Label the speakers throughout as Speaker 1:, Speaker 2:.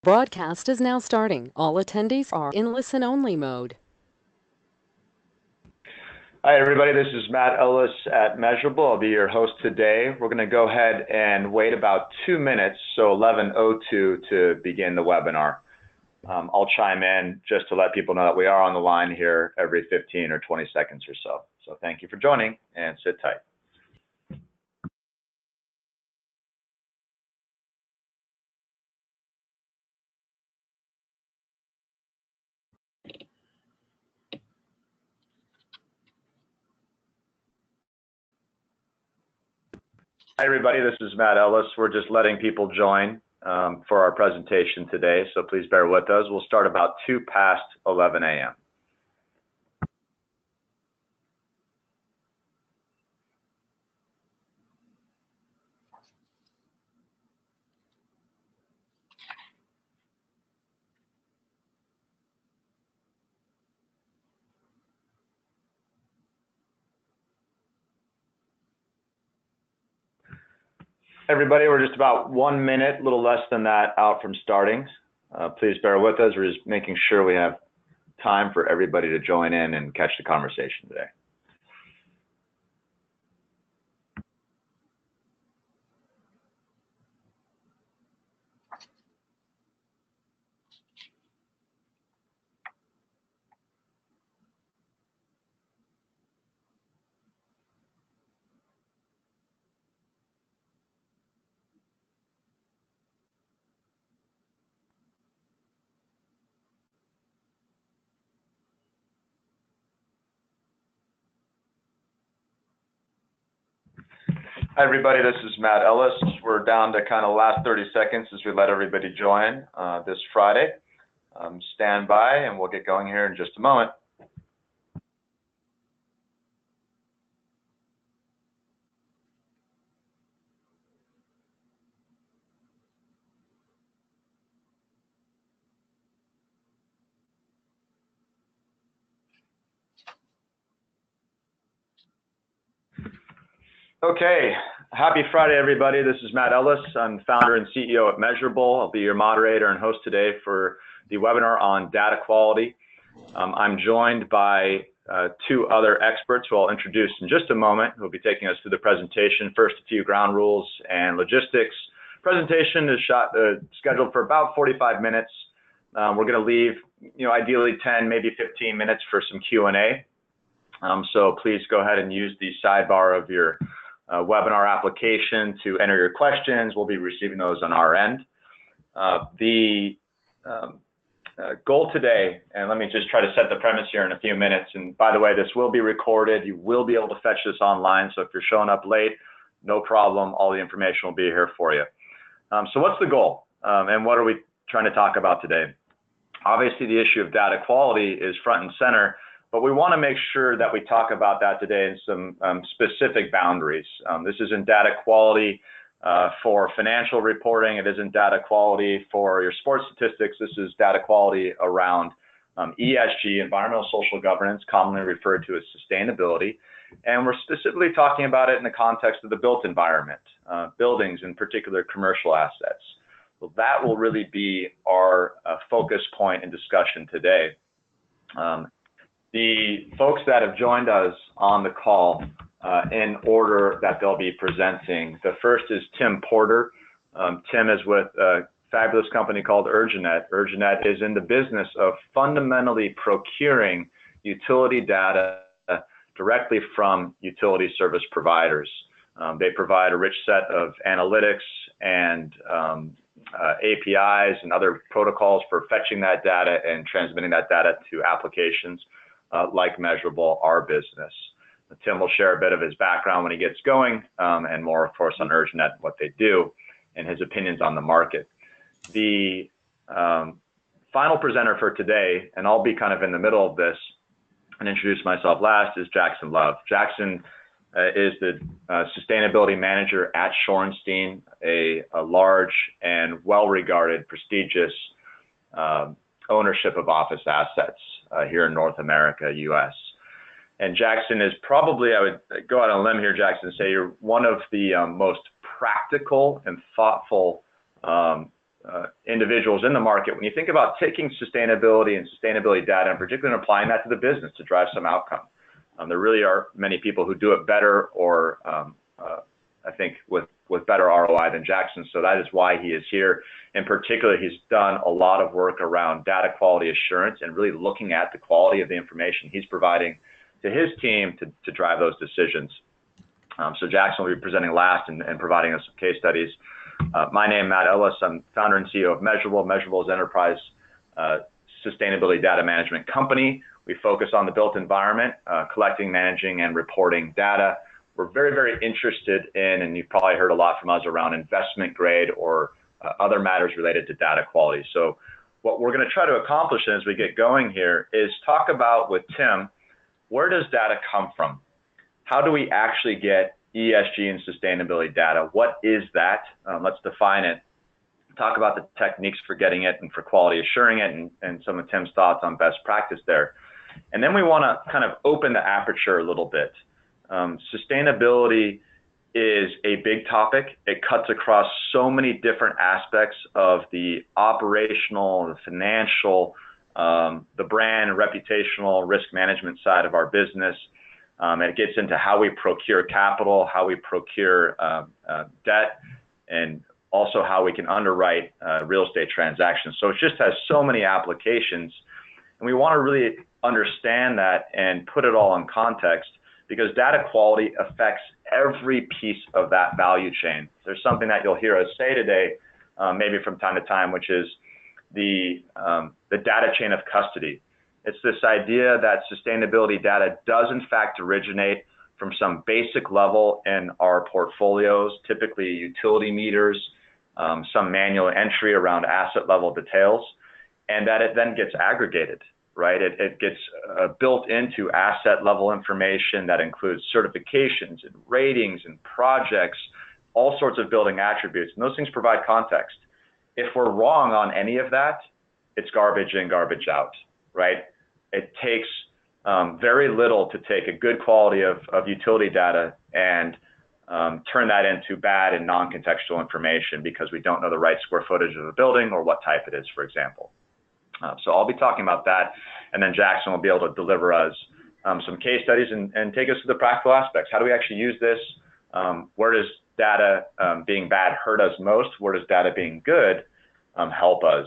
Speaker 1: Broadcast is now starting. All attendees are in listen-only mode.
Speaker 2: Hi, everybody. This is Matt Ellis at Measurabl. I'll be your host today. We're going to go ahead and wait about 2 minutes, so 11:02, to begin the webinar. I'll chime in just to let people know that we are on the line here every 15 or 20 seconds or so. So thank you for joining, and sit tight. Hi, everybody. This is Matt Ellis. We're just letting people join for our presentation today, so please bear with us. We'll start about 2 past 11 a.m. Everybody, we're just about 1 minute, a little less than that, out from starting. Please bear with us. We're just making sure we have time for everybody to join in and catch the conversation today. Hi, everybody. This is Matt Ellis. We're down to kind of last 30 seconds as we let everybody join this Friday. Stand by, and we'll get going here in just a moment. Okay, happy Friday, everybody. This is Matt Ellis. I'm founder and CEO at Measurabl. I'll be your moderator and host today for the webinar on data quality. I'm joined by 2 other experts who I'll introduce in just a moment, who will be taking us through the presentation. First, a few ground rules and logistics. Presentation is scheduled for about 45 minutes. We're going to leave, ideally 10, maybe 15 minutes for some Q&A. So please go ahead and use the sidebar of your webinar application to enter your questions. We'll be receiving those on our end. The goal today, and let me just try to set the premise here in a few minutes. And by the way, this will be recorded. You will be able to fetch this online. So if you're showing up late, no problem. All the information will be here for you. So what's the goal? And what are we trying to talk about today? Obviously, the issue of data quality is front and center, but we want to make sure that we talk about that today in some specific boundaries. This isn't data quality for financial reporting. It isn't data quality for your sports statistics. This is data quality around ESG, environmental social governance, commonly referred to as sustainability. And we're specifically talking about it in the context of the built environment, buildings, in particular commercial assets. So that will really be our focus point in discussion today. The folks that have joined us on the call in order that they'll be presenting. The first is Tim Porter. Tim is with a fabulous company called Urjanet. Urjanet is in the business of fundamentally procuring utility data directly from utility service providers. They provide a rich set of analytics and APIs and other protocols for fetching that data and transmitting that data to applications like Measurabl, our business. Tim will share a bit of his background when he gets going, and more, of course, on Urjanet, what they do, and his opinions on the market. The final presenter for today, and I'll be kind of in the middle of this and introduce myself last, is Jackson Love. Jackson is the sustainability manager at Shorenstein, a large and well-regarded, prestigious ownership of office assets here in North America, US. And Jackson is probably, I would go out on a limb here, Jackson, say you're one of the most practical and thoughtful individuals in the market, when you think about taking sustainability and sustainability data, and particularly applying that to the business to drive some outcome, there really are many people who do it better, or I think with better ROI than Jackson. So that is why he is here. In particular, he's done a lot of work around data quality assurance and really looking at the quality of the information he's providing to his team to drive those decisions. So Jackson will be presenting last and providing us some case studies. My name is Matt Ellis. I'm founder and CEO of Measurabl. Measurabl is an enterprise sustainability data management company. We focus on the built environment, collecting, managing, and reporting data. We're very, very interested in, and you've probably heard a lot from us around investment grade or other matters related to data quality. So what we're going to try to accomplish as we get going here is talk about with Tim, where does data come from? How do we actually get ESG and sustainability data? What is that? Let's define it. Talk about the techniques for getting it and for quality assuring it, and some of Tim's thoughts on best practice there. And then we want to kind of open the aperture a little bit. Sustainability is a big topic. It cuts across so many different aspects of the operational, the financial, the brand, reputational, risk management side of our business. And it gets into how we procure capital, how we procure debt, and also how we can underwrite real estate transactions. So it just has so many applications. And we want to really understand that and put it all in context, because data quality affects every piece of that value chain. There's something that you'll hear us say today, maybe from time to time, which is the data chain of custody. It's this idea that sustainability data does in fact originate from some basic level in our portfolios, typically utility meters, some manual entry around asset level details, and that it then gets aggregated, right? It gets built into asset level information that includes certifications and ratings and projects, all sorts of building attributes, and those things provide context. If we're wrong on any of that, it's garbage in, garbage out, right? It takes very little to take a good quality of utility data and turn that into bad and non-contextual information because we don't know the right square footage of a building or what type it is, for example. So I'll be talking about that, and then Jackson will be able to deliver us some case studies and take us to the practical aspects. How do we actually use this? Where does data being bad hurt us most? Where does data being good help us?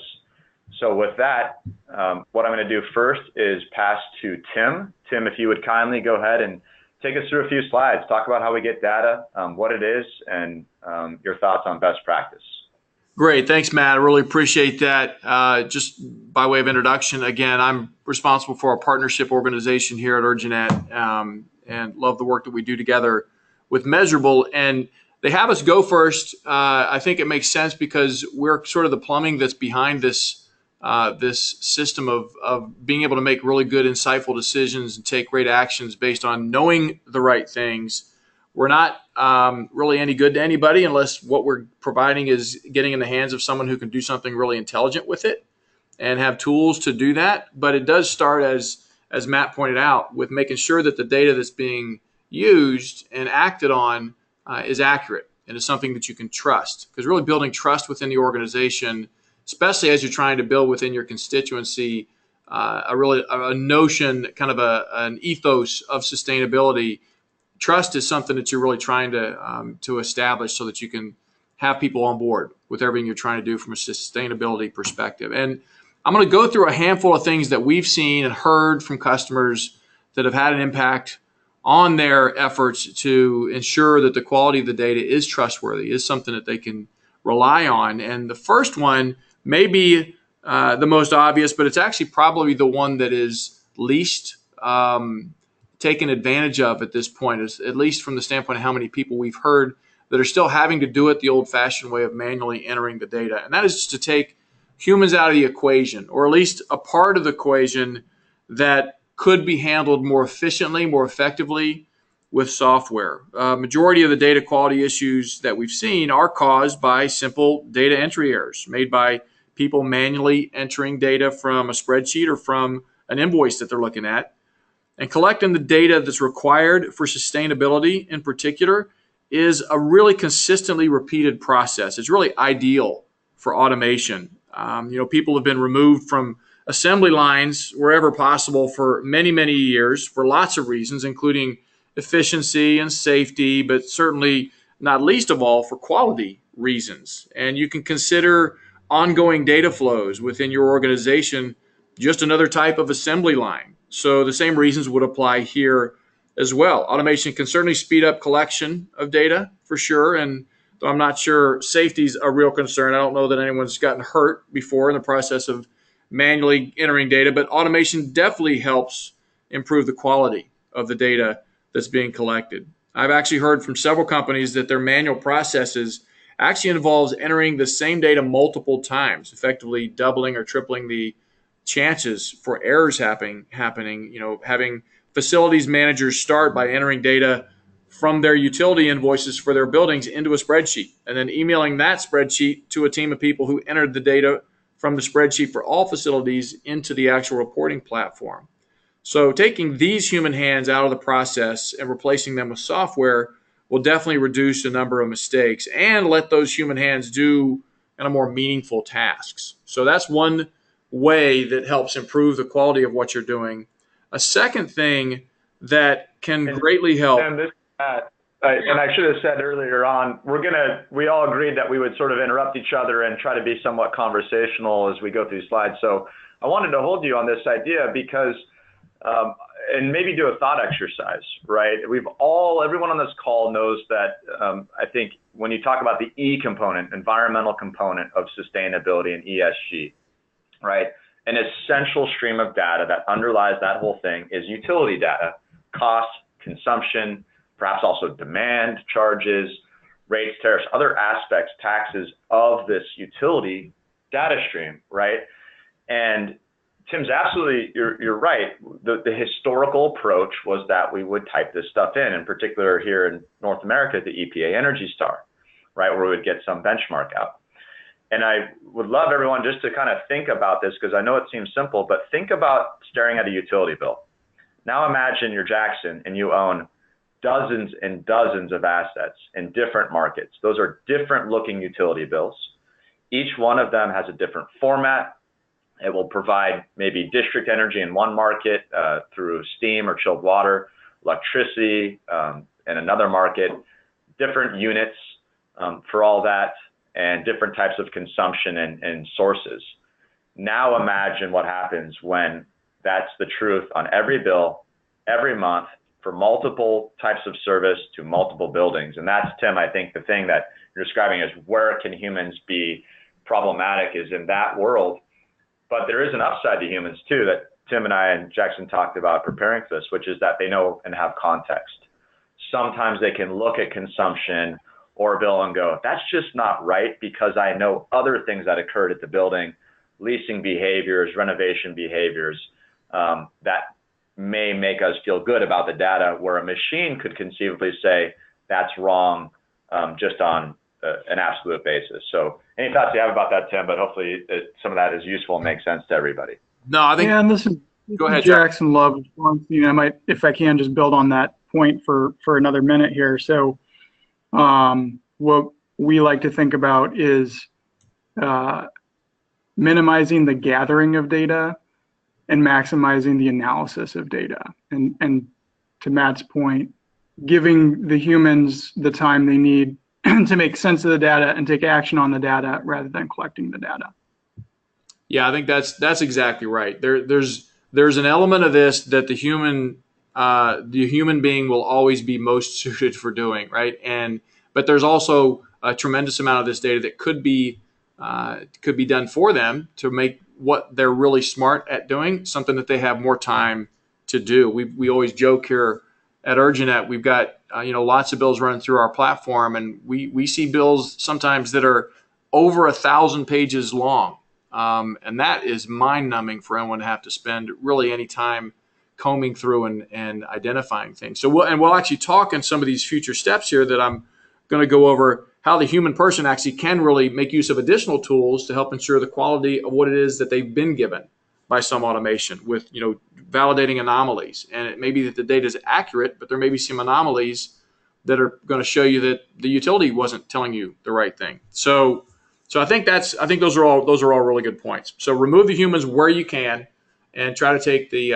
Speaker 2: So with that, what I'm going to do first is pass to Tim. Tim, if you would kindly go ahead and take us through a few slides, talk about how we get data, what it is, and your thoughts on best practice.
Speaker 3: Great. Thanks, Matt. I really appreciate that. Just by way of introduction, again, I'm responsible for our partnership organization here at Urjanet, and love the work that we do together with Measurabl. And they have us go first. I think it makes sense because we're sort of the plumbing that's behind this system of being able to make really good, insightful decisions and take great actions based on knowing the right things. We're not really any good to anybody unless what we're providing is getting in the hands of someone who can do something really intelligent with it and have tools to do that. But it does start, as Matt pointed out, with making sure that the data that's being used and acted on is accurate and is something that you can trust. Because really building trust within the organization, especially as you're trying to build within your constituency a notion, kind of an ethos of sustainability. Trust is something that you're really trying to establish so that you can have people on board with everything you're trying to do from a sustainability perspective. And I'm going to go through a handful of things that we've seen and heard from customers that have had an impact on their efforts to ensure that the quality of the data is trustworthy, is something that they can rely on. And the first one may be the most obvious, but it's actually probably the one that is least taken advantage of at this point, at least from the standpoint of how many people we've heard that are still having to do it the old-fashioned way of manually entering the data. And that is just to take humans out of the equation, or at least a part of the equation that could be handled more efficiently, more effectively with software. Majority of the data quality issues that we've seen are caused by simple data entry errors made by people manually entering data from a spreadsheet or from an invoice that they're looking at. And collecting the data that's required for sustainability in particular is a really consistently repeated process. It's really ideal for automation. People have been removed from assembly lines wherever possible for many, many years for lots of reasons, including efficiency and safety, but certainly not least of all for quality reasons. And you can consider ongoing data flows within your organization just another type of assembly line. So the same reasons would apply here as well. Automation can certainly speed up collection of data for sure. And though I'm not sure safety's a real concern, I don't know that anyone's gotten hurt before in the process of manually entering data, but automation definitely helps improve the quality of the data that's being collected. I've actually heard from several companies that their manual processes actually involves entering the same data multiple times, effectively doubling or tripling the chances for errors happening. Having facilities managers start by entering data from their utility invoices for their buildings into a spreadsheet and then emailing that spreadsheet to a team of people who entered the data from the spreadsheet for all facilities into the actual reporting platform. So taking these human hands out of the process and replacing them with software will definitely reduce the number of mistakes and let those human hands do kind of more meaningful tasks. So that's one way that helps improve the quality of what you're doing. A second thing that can greatly help.
Speaker 2: And I should have said earlier on, we all agreed that we would sort of interrupt each other and try to be somewhat conversational as we go through slides. So I wanted to hold you on this idea because, and maybe do a thought exercise, right? Everyone on this call knows that I think when you talk about the E component, environmental component of sustainability and ESG, right? An essential stream of data that underlies that whole thing is utility data, cost, consumption, perhaps also demand, charges, rates, tariffs, other aspects, taxes of this utility data stream, right? And Tim's absolutely, you're right. The historical approach was that we would type this stuff in particular here in North America, the EPA Energy Star, right, where we would get some benchmark out. And I would love everyone just to kind of think about this because I know it seems simple, but think about staring at a utility bill. Now imagine you're Jackson and you own dozens and dozens of assets in different markets. Those are different looking utility bills. Each one of them has a different format. It will provide maybe district energy in one market through steam or chilled water, electricity in another market, different units for all that, and different types of consumption and sources. Now imagine what happens when that's the truth on every bill, every month, for multiple types of service to multiple buildings. And that's, Tim, I think the thing that you're describing is where can humans be problematic is in that world. But there is an upside to humans too that Tim and I and Jackson talked about preparing for this, which is that they know and have context. Sometimes they can look at consumption or a bill and go, that's just not right because I know other things that occurred at the building, leasing behaviors, renovation behaviors, that may make us feel good about the data where a machine could conceivably say that's wrong just on an absolute basis. So any thoughts you have about that, Tim, but hopefully some of that is useful and makes sense to everybody.
Speaker 3: No, I think.
Speaker 4: Yeah, and this is
Speaker 3: Go ahead,
Speaker 4: Jackson Love. I might, if I can, just build on that point for another minute here. So what we like to think about is minimizing the gathering of data and maximizing the analysis of data. And to Matt's point, giving the humans the time they need to make sense of the data and take action on the data rather than collecting the data.
Speaker 3: Yeah, I think that's exactly right. There's an element of this that the human being will always be most suited for doing, right? But there's also a tremendous amount of this data that could be done for them to make what they're really smart at doing something that they have more time to do. We always joke here at Urjanet, we've got lots of bills running through our platform, and we see bills sometimes that are over 1,000 pages long, and that is mind-numbing for anyone to have to spend really any time combing through and identifying things. So we'll actually talk in some of these future steps here that I'm going to go over how the human person actually can really make use of additional tools to help ensure the quality of what it is that they've been given by some automation with, validating anomalies. And it may be that the data is accurate, but there may be some anomalies that are going to show you that the utility wasn't telling you the right thing. So So I think those are all really good points. So remove the humans where you can, and try to take the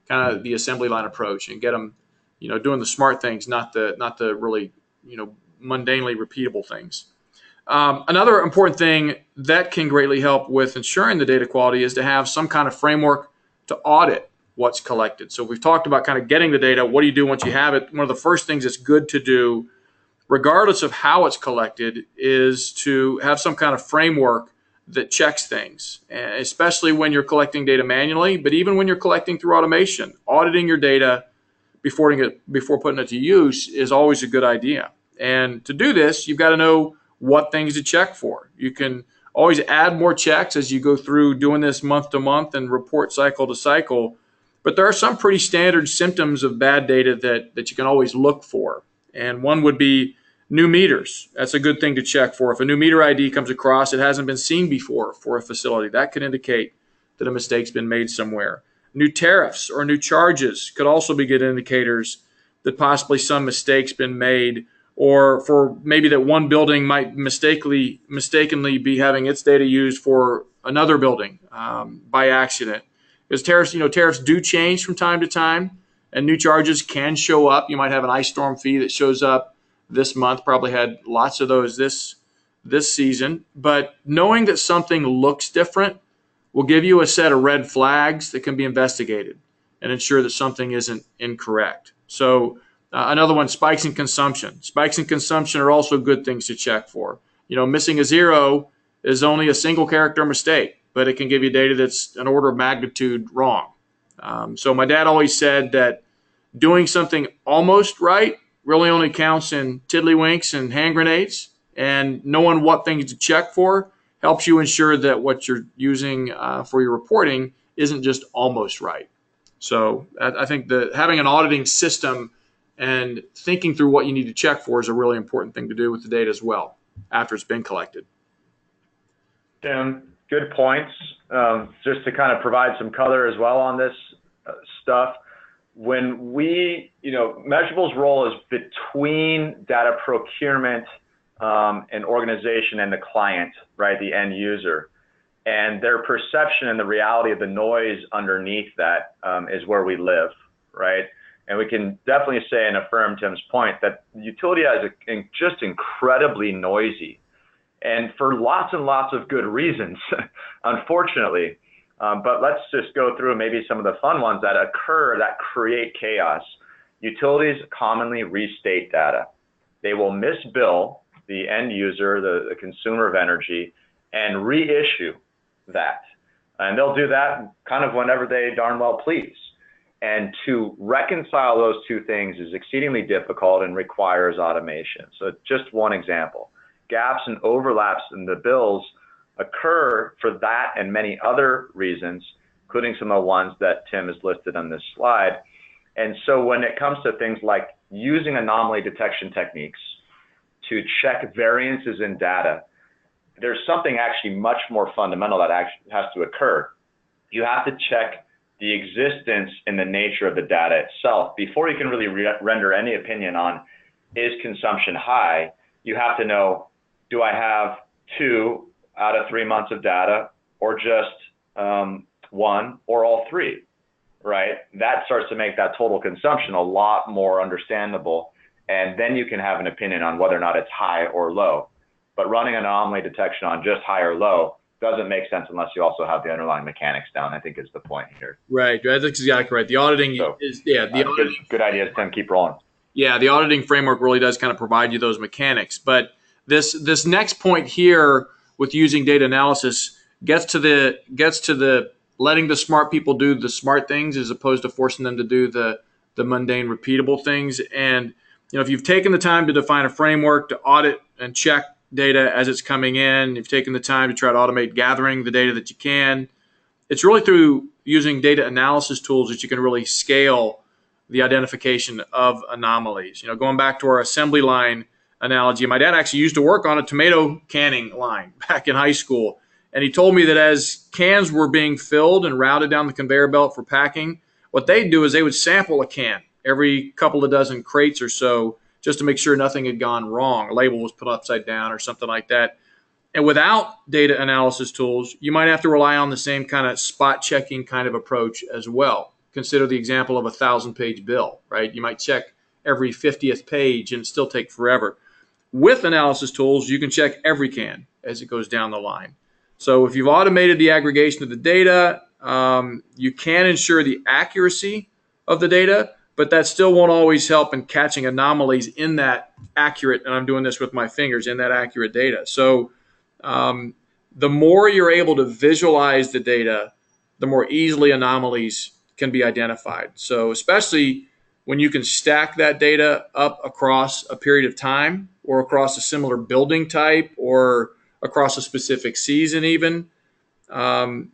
Speaker 3: kind of the assembly line approach and get them, doing the smart things, not the really mundanely repeatable things. Another important thing that can greatly help with ensuring the data quality is to have some kind of framework to audit what's collected. So we've talked about kind of getting the data. What do you do once you have it? One of the first things that's good to do, regardless of how it's collected, is to have some kind of framework that checks things, especially when you're collecting data manually, but even when you're collecting through automation. Auditing your data before putting it to use is always a good idea. And to do this, you've got to know what things to check for. You can always add more checks as you go through doing this month to month and report cycle to cycle. But there are some pretty standard symptoms of bad data that you can always look for. And one would be new meters. That's a good thing to check for. If a new meter ID comes across, it hasn't been seen before for a facility. That could indicate that a mistake's been made somewhere. New tariffs or new charges could also be good indicators that possibly some mistake's been made, or for maybe that one building might mistakenly be having its data used for another building by accident. Because tariffs do change from time to time, and new charges can show up. You might have an ice storm fee that shows up this month. Probably had lots of those this season. But knowing that something looks different will give you a set of red flags that can be investigated and ensure that something isn't incorrect. So another one, spikes in consumption. Spikes in consumption are also good things to check for. Missing a zero is only a single character mistake, but it can give you data that's an order of magnitude wrong. So my dad always said that doing something almost right really only counts in tiddlywinks and hand grenades, and knowing what things to check for helps you ensure that what you're using for your reporting isn't just almost right. So I think that having an auditing system and thinking through what you need to check for is a really important thing to do with the data as well after it's been collected.
Speaker 2: Tim, good points. Just to kind of provide some color as well on this stuff. When Measurabl's role is between data procurement and organization and the client, right, the end user. And their perception and the reality of the noise underneath that is where we live, right? And we can definitely say and affirm Tim's point that utility is just incredibly noisy, and for lots and lots of good reasons, unfortunately. But let's just go through maybe some of the fun ones that occur that create chaos. Utilities commonly restate data. They will misbill the end user, the consumer of energy, and reissue that. And they'll do that kind of whenever they darn well please. And to reconcile those two things is exceedingly difficult and requires automation. So just one example, gaps and overlaps in the bills occur for that and many other reasons, including some of the ones that Tim has listed on this slide. And so when it comes to things like using anomaly detection techniques to check variances in data, there's something actually much more fundamental that actually has to occur. You have to check the existence and the nature of the data itself before you can really render any opinion on, is consumption high? You have to know, do I have 2 out of 3 months of data, or just 1 or all 3, right? That starts to make that total consumption a lot more understandable. And then you can have an opinion on whether or not it's high or low. But running an anomaly detection on just high or low doesn't make sense unless you also have the underlying mechanics down, I think is the point here.
Speaker 3: Right. That's exactly right. The auditing
Speaker 2: good ideas, Tim. Keep rolling.
Speaker 3: Yeah, the auditing framework really does kind of provide you those mechanics. But this next point here with using data analysis gets to the letting the smart people do the smart things as opposed to forcing them to do the mundane, repeatable things. And if you've taken the time to define a framework to audit and check data as it's coming in, you've taken the time to try to automate gathering the data that you can, it's really through using data analysis tools that you can really scale the identification of anomalies. Going back to our assembly line analogy, my dad actually used to work on a tomato canning line back in high school. And he told me that as cans were being filled and routed down the conveyor belt for packing, what they'd do is they would sample a can every couple of dozen crates or so just to make sure nothing had gone wrong. A label was put upside down or something like that. And without data analysis tools, you might have to rely on the same kind of spot checking kind of approach as well. Consider the example of a 1,000-page bill, right? You might check every 50th page and still take forever. With analysis tools, you can check every can as it goes down the line. So if you've automated the aggregation of the data, you can ensure the accuracy of the data, but that still won't always help in catching anomalies in that accurate, and I'm doing this with my fingers, in that accurate data. So the more you're able to visualize the data, the more easily anomalies can be identified. So especially when you can stack that data up across a period of time or across a similar building type or across a specific season even, that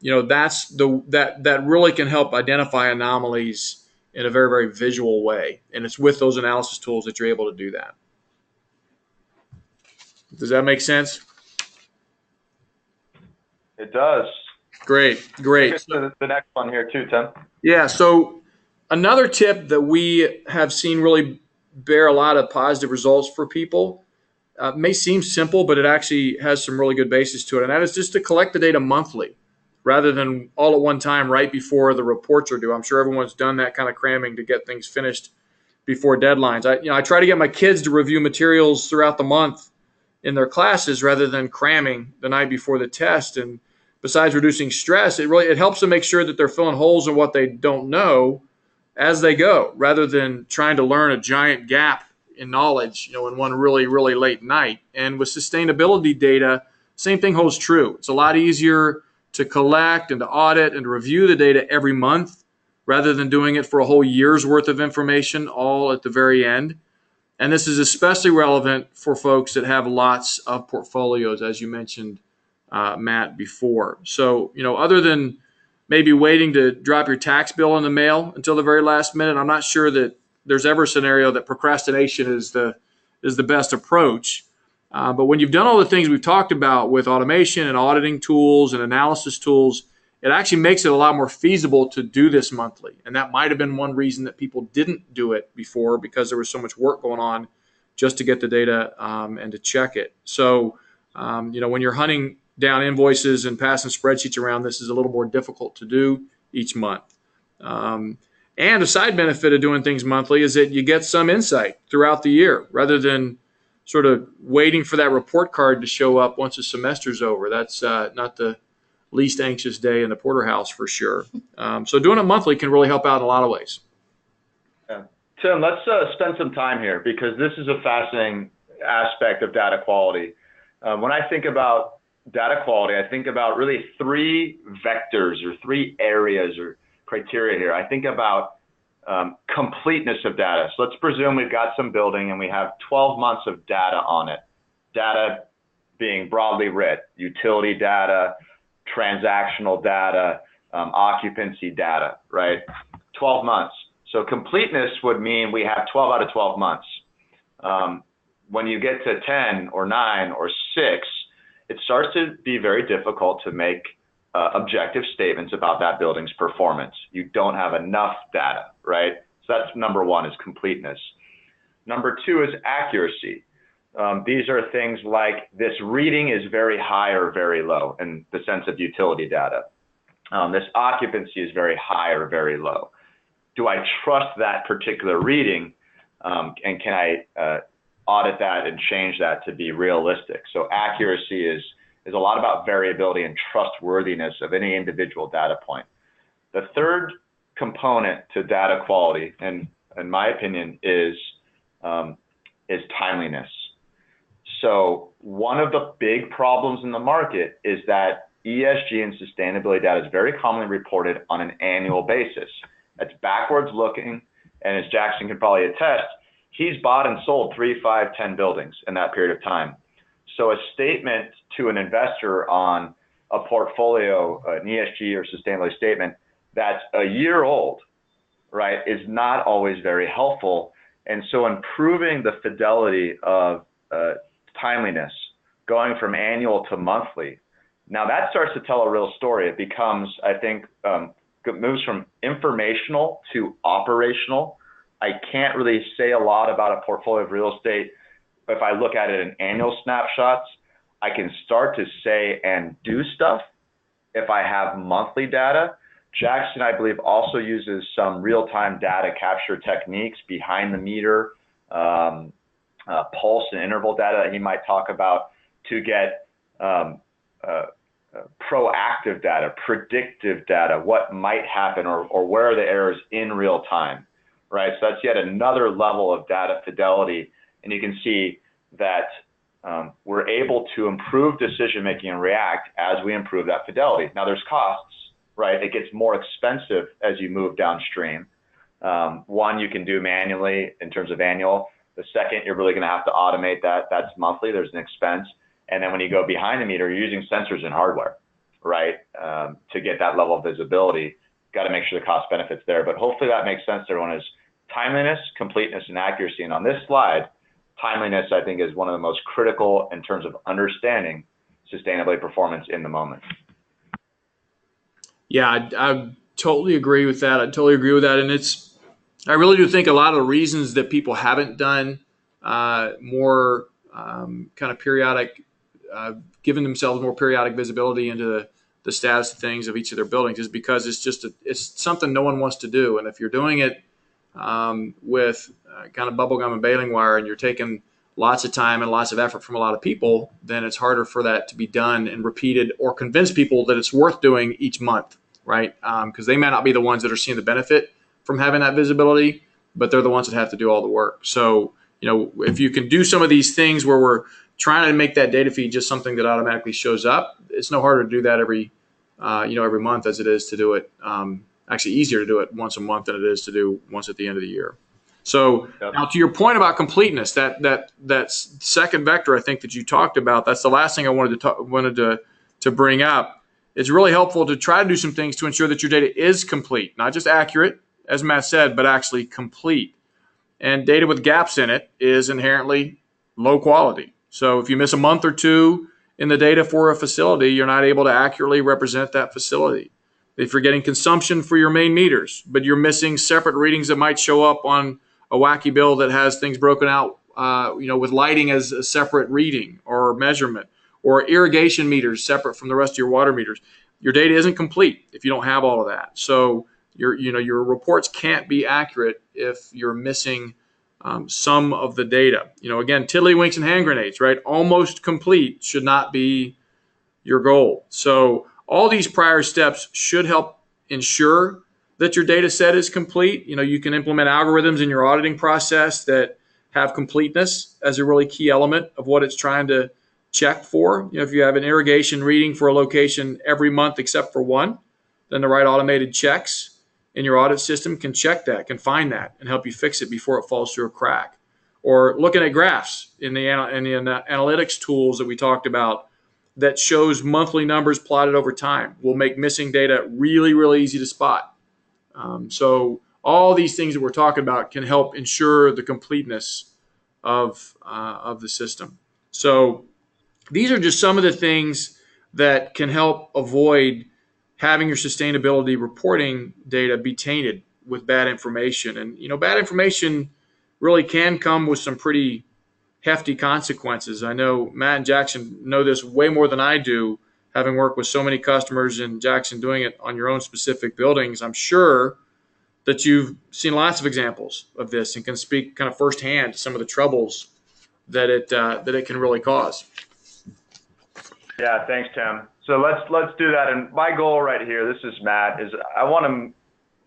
Speaker 3: really can help identify anomalies in a very, very visual way. And it's with those analysis tools that you're able to do that. Does that make sense?
Speaker 2: It does.
Speaker 3: Great.
Speaker 2: The next one here too, Tim.
Speaker 3: Yeah. So another tip that we have seen really bear a lot of positive results for people may seem simple, but it actually has some really good basis to it. And that is just to collect the data monthly rather than all at one time right before the reports are due. I'm sure everyone's done that kind of cramming to get things finished before deadlines. I try to get my kids to review materials throughout the month in their classes rather than cramming the night before the test. And besides reducing stress, it helps them make sure that they're filling holes in what they don't know as they go, rather than trying to learn a giant gap in knowledge, in one really, really late night. And with sustainability data, same thing holds true. It's a lot easier to collect and to audit and to review the data every month rather than doing it for a whole year's worth of information all at the very end. And this is especially relevant for folks that have lots of portfolios, as you mentioned, Matt, before. So, other than maybe waiting to drop your tax bill in the mail until the very last minute, I'm not sure that there's ever a scenario that procrastination is the best approach. But when you've done all the things we've talked about with automation and auditing tools and analysis tools, it actually makes it a lot more feasible to do this monthly. And that might have been one reason that people didn't do it before, because there was so much work going on just to get the data and to check it. So, when you're hunting down invoices and passing spreadsheets around, this is a little more difficult to do each month. And a side benefit of doing things monthly is that you get some insight throughout the year rather than sort of waiting for that report card to show up once the semester's over. That's not the least anxious day in the porterhouse for sure. So doing it monthly can really help out in a lot of ways.
Speaker 2: Yeah. Tim, let's spend some time here because this is a fascinating aspect of data quality. When I think about data quality, I think about really three vectors or three areas or criteria here. I think about completeness of data. So let's presume we've got some building and we have 12 months of data on it. Data being broadly writ, utility data, transactional data, occupancy data, right? 12 months. So completeness would mean we have 12 out of 12 months. When you get to 10 or 9 or 6, it starts to be very difficult to make objective statements about that building's performance. You don't have enough data, right? So that's number one, is completeness. Number two is accuracy. These are things like this reading is very high or very low in the sense of utility data. This occupancy is very high or very low. Do I trust that particular reading? And can I audit that and change that to be realistic? So accuracy is a lot about variability and trustworthiness of any individual data point. The third component to data quality, and in my opinion, is timeliness. So one of the big problems in the market is that ESG and sustainability data is very commonly reported on an annual basis. That's backwards looking, and as Jackson can probably attest, he's bought and sold 3, 5, 10 buildings in that period of time. So a statement to an investor on a portfolio, an ESG or sustainability statement that's a year old, right, is not always very helpful. And so improving the fidelity of timeliness, going from annual to monthly, now that starts to tell a real story. It becomes, I think, it moves from informational to operational. I can't really say a lot about a portfolio of real estate if I look at it in annual snapshots. I can start to say and do stuff if I have monthly data. Jackson, I believe, also uses some real-time data capture techniques behind the meter, pulse and interval data that he might talk about to get proactive data, predictive data, what might happen or where are the errors in real time, right? So that's yet another level of data fidelity. And you can see that we're able to improve decision-making and react as we improve that fidelity. Now there's costs, right? It gets more expensive as you move downstream. One, you can do manually in terms of annual. The second, you're really going to have to automate that. That's monthly. There's an expense. And then when you go behind the meter, you're using sensors and hardware, right, to get that level of visibility. Got to make sure the cost benefits there. But hopefully that makes sense to everyone. Is timeliness, completeness, and accuracy. And on this slide, timeliness, I think, is one of the most critical in terms of understanding sustainability performance in the moment.
Speaker 3: Yeah, I totally agree with that. And I really do think a lot of the reasons that people haven't done more kind of periodic, giving themselves more periodic visibility into the status of things of each of their buildings is because it's something no one wants to do. And if you're doing it with kind of bubblegum and baling wire and you're taking lots of time and lots of effort from a lot of people, then it's harder for that to be done and repeated or convince people that it's worth doing each month, right? Because they may not be the ones that are seeing the benefit from having that visibility, but they're the ones that have to do all the work. So, if you can do some of these things where we're trying to make that data feed just something that automatically shows up, it's no harder to do that every month as it is to do it. Actually easier to do it once a month than it is to do once at the end of the year. So Now to your point about completeness, that second vector I think that you talked about, that's the last thing I wanted to bring up. It's really helpful to try to do some things to ensure that your data is complete, not just accurate, as Matt said, but actually complete. And data with gaps in it is inherently low quality. So if you miss a month or two in the data for a facility, you're not able to accurately represent that facility. If you're getting consumption for your main meters, but you're missing separate readings that might show up on a wacky bill that has things broken out, with lighting as a separate reading or measurement, or irrigation meters separate from the rest of your water meters, your data isn't complete if you don't have all of that. So your reports can't be accurate if you're missing some of the data. Again, tiddlywinks and hand grenades, right? Almost complete should not be your goal. So all these prior steps should help ensure that your data set is complete. You can implement algorithms in your auditing process that have completeness as a really key element of what it's trying to check for. If you have an irrigation reading for a location every month except for one, then the right automated checks in your audit system can check that, can find that, and help you fix it before it falls through a crack. Or looking at graphs in the analytics tools that we talked about that shows monthly numbers plotted over time will make missing data really, really easy to spot. So all these things that we're talking about can help ensure the completeness of the system. So these are just some of the things that can help avoid having your sustainability reporting data be tainted with bad information. And, bad information really can come with some pretty hefty consequences. I know Matt and Jackson know this way more than I do, having worked with so many customers, and Jackson doing it on your own specific buildings. I'm sure that you've seen lots of examples of this and can speak kind of firsthand to some of the troubles that it can really cause.
Speaker 2: Yeah, thanks, Tim. So let's do that. And my goal right here, this is Matt, is I want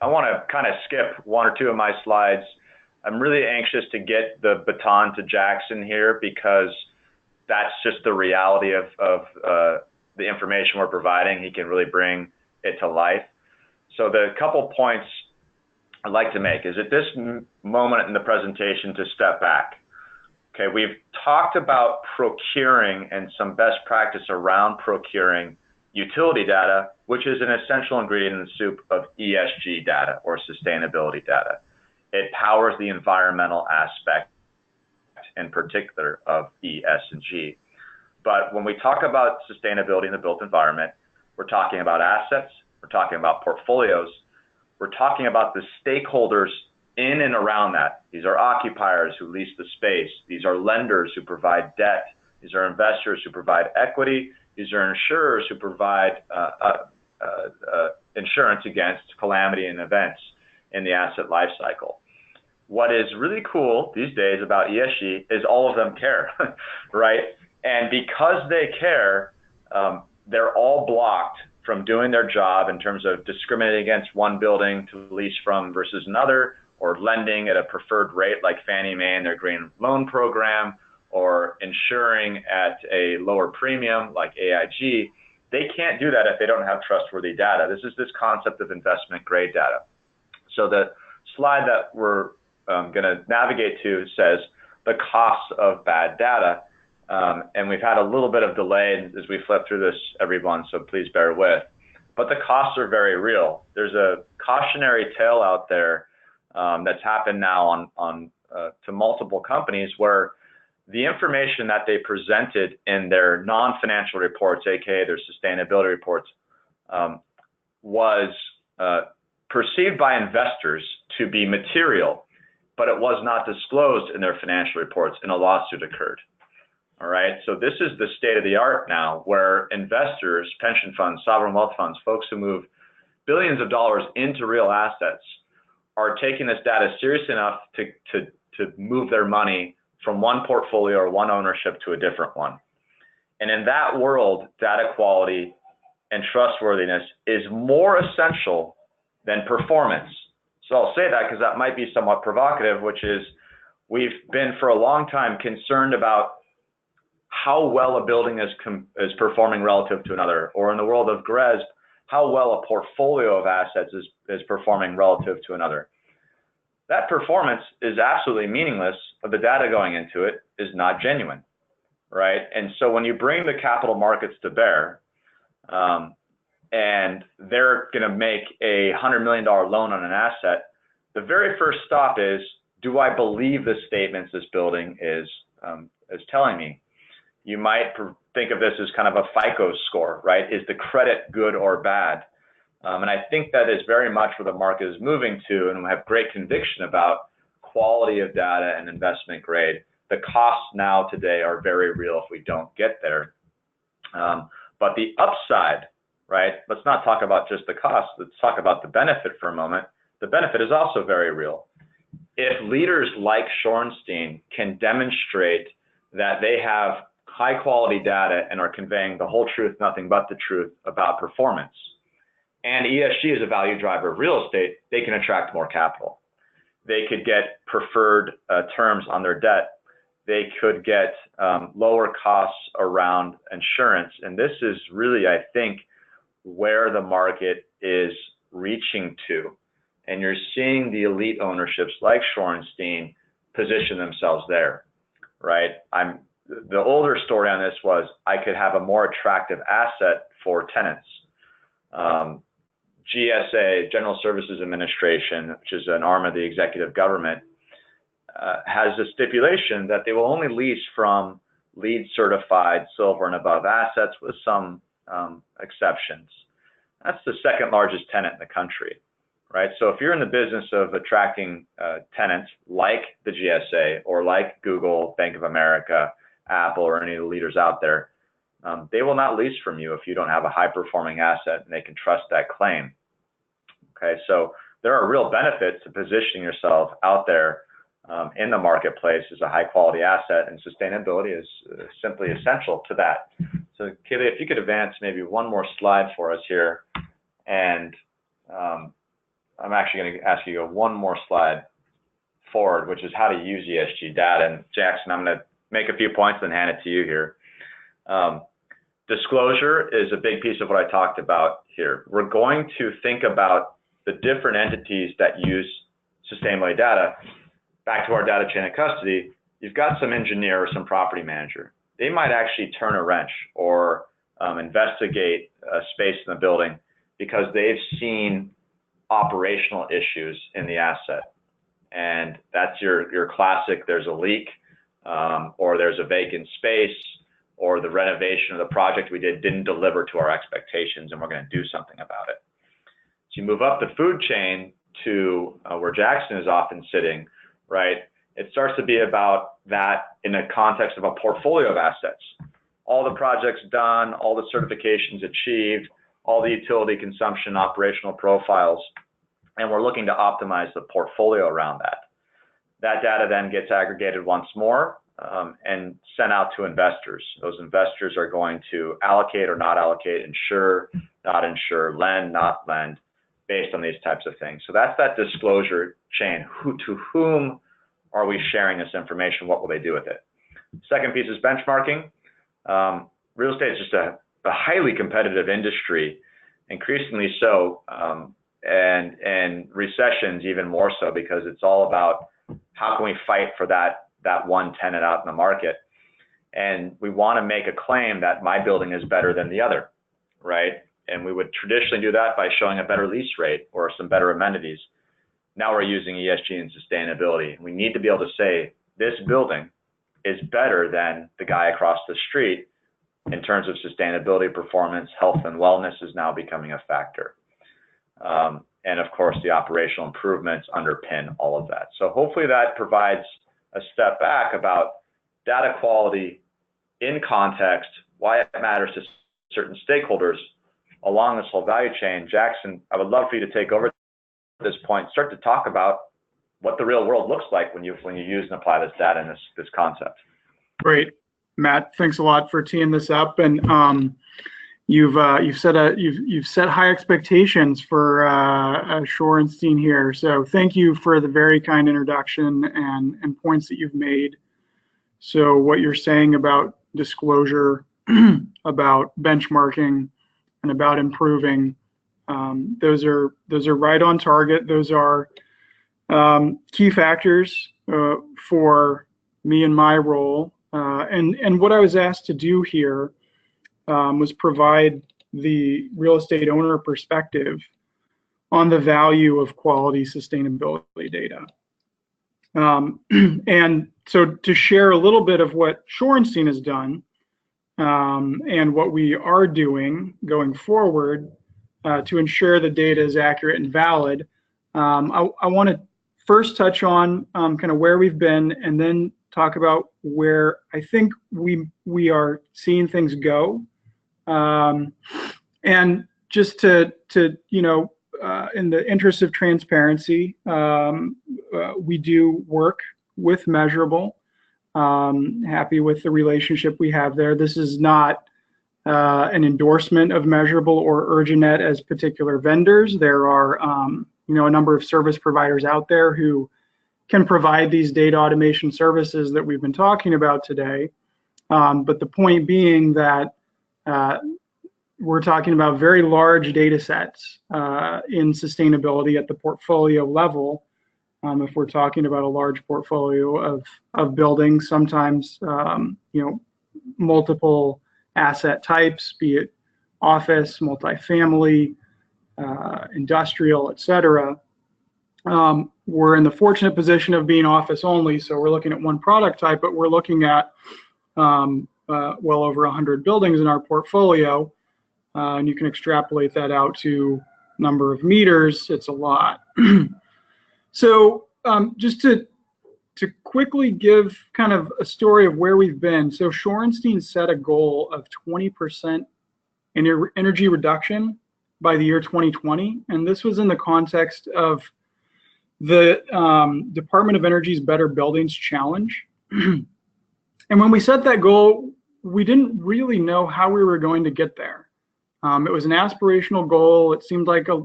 Speaker 2: to kind of skip one or two of my slides. I'm really anxious to get the baton to Jackson here because that's just the reality of the information we're providing. He can really bring it to life. So the couple points I'd like to make is at this moment in the presentation to step back. Okay, we've talked about procuring and some best practice around procuring utility data, which is an essential ingredient in the soup of ESG data or sustainability data. It powers the environmental aspect in particular of E, S, and G. But when we talk about sustainability in the built environment, we're talking about assets, we're talking about portfolios, we're talking about the stakeholders in and around that. These are occupiers who lease the space. These are lenders who provide debt These are investors who provide equity. These are insurers who provide insurance against calamity and events in the asset life cycle. What is really cool these days about ESG is all of them care, right? And because they care, they're all blocked from doing their job in terms of discriminating against one building to lease from versus another, or lending at a preferred rate like Fannie Mae and their green loan program, or insuring at a lower premium like AIG. They can't do that if they don't have trustworthy data. This is this concept of investment grade data. So the slide that we're going to navigate to says the costs of bad data. And we've had a little bit of delay as we flip through this, everyone, so please bear with. But the costs are very real. There's a cautionary tale out there that's happened now to multiple companies where the information that they presented in their non-financial reports, aka their sustainability reports, was perceived by investors to be material, but it was not disclosed in their financial reports, and a lawsuit occurred. All right, so this is the state of the art now, where investors, pension funds, sovereign wealth funds, folks who move billions of dollars into real assets are taking this data seriously enough to move their money from one portfolio or one ownership to a different one. And in that world, data quality and trustworthiness is more essential than performance. So I'll say that because that might be somewhat provocative, which is we've been for a long time concerned about how well a building is performing relative to another, or in the world of GRESB, how well a portfolio of assets is performing relative to another. That performance is absolutely meaningless if the data going into it is not genuine, right? And so when you bring the capital markets to bear, and they're going to make a $100 million loan on an asset, the very first stop is, do I believe the statements this building is telling me? You might think of this as kind of a FICO score, right? Is the credit good or bad? And I think that is very much where the market is moving to, and we have great conviction about quality of data and investment grade. The costs now today are very real if we don't get there. But the upside, right? Let's not talk about just the cost. Let's talk about the benefit for a moment. The benefit is also very real. If leaders like Shorenstein can demonstrate that they have high quality data and are conveying the whole truth, nothing but the truth about performance, and ESG is a value driver of real estate, they can attract more capital. They could get preferred terms on their debt. They could get lower costs around insurance. And this is really, I think, where the market is reaching to. And you're seeing the elite ownerships like Shorenstein position themselves there, right? The older story on this was I could have a more attractive asset for tenants. GSA, General Services Administration, which is an arm of the executive government, has a stipulation that they will only lease from LEED certified silver and above assets with some exceptions. That's the second largest tenant in the country, right? So if you're in the business of attracting tenants like the GSA or like Google, Bank of America, Apple, or any of the leaders out there, they will not lease from you if you don't have a high performing asset and they can trust that claim. Okay, so there are real benefits to positioning yourself out there in the marketplace as a high quality asset, and sustainability is simply essential to that. So Kaylee, if you could advance maybe one more slide for us here, and I'm actually going to ask you to go one more slide forward, which is how to use ESG data. And Jackson, I'm going to make a few points and hand it to you here. Disclosure is a big piece of what I talked about here. We're going to think about the different entities that use sustainability data. Back to our data chain of custody, you've got some engineer or some property manager. They might actually turn a wrench or investigate a space in the building because they've seen operational issues in the asset. And that's your classic, there's a leak, or there's a vacant space, or the renovation of the project we did didn't deliver to our expectations, and we're going to do something about it. So you move up the food chain to where Jackson is often sitting, right? It starts to be about that in the context of a portfolio of assets. All the projects done, all the certifications achieved, all the utility consumption operational profiles, and we're looking to optimize the portfolio around that. That data then gets aggregated once more and sent out to investors. Those investors are going to allocate or not allocate, insure, not insure, lend, not lend, based on these types of things. So that's that disclosure chain. To whom are we sharing this information? What will they do with it? Second piece is benchmarking. Real estate is just a highly competitive industry, increasingly so, and recessions even more so, because it's all about how can we fight for that one tenant out in the market. And we want to make a claim that my building is better than the other, right? And we would traditionally do that by showing a better lease rate or some better amenities. Now we're using ESG and sustainability. We need to be able to say this building is better than the guy across the street in terms of sustainability, performance, health, and wellness is now becoming a factor. And of course, the operational improvements underpin all of that. So hopefully that provides a step back about data quality in context, why it matters to certain stakeholders along this whole value chain. Jackson, I would love for you to take over at this point, start to talk about what the real world looks like when you use and apply this data in this concept.
Speaker 4: Great, Matt. Thanks a lot for teeing this up, and you've set high expectations for Shorenstein here. So thank you for the very kind introduction and points that you've made. So what you're saying about disclosure, about benchmarking, and about improving, those are right on target. Those are key factors for me and my role. And what I was asked to do here was provide the real estate owner perspective on the value of quality sustainability data. And so to share a little bit of what Shorenstein has done and what we are doing going forward to ensure the data is accurate and valid, I want to first touch on kind of where we've been, and then talk about where I think we are seeing things go. And just to in the interest of transparency, we do work with Measurabl. Happy with the relationship we have there. This is not an endorsement of Measurabl or Urjanet as particular vendors. There are a number of service providers out there who can provide these data automation services that we've been talking about today. But the point being that we're talking about very large data sets in sustainability at the portfolio level. If we're talking about a large portfolio of buildings, sometimes multiple asset types, be it office, multifamily, industrial, etc. We're in the fortunate position of being office only, so we're looking at one product type, but we're looking at well over 100 buildings in our portfolio, and you can extrapolate that out to number of meters. It's a lot. So just to quickly give kind of a story of where we've been. So Shorenstein set a goal of 20% energy reduction by the year 2020, and this was in the context of the Department of Energy's Better Buildings Challenge. And when we set that goal, we didn't really know how we were going to get there. It was an aspirational goal. It seemed like a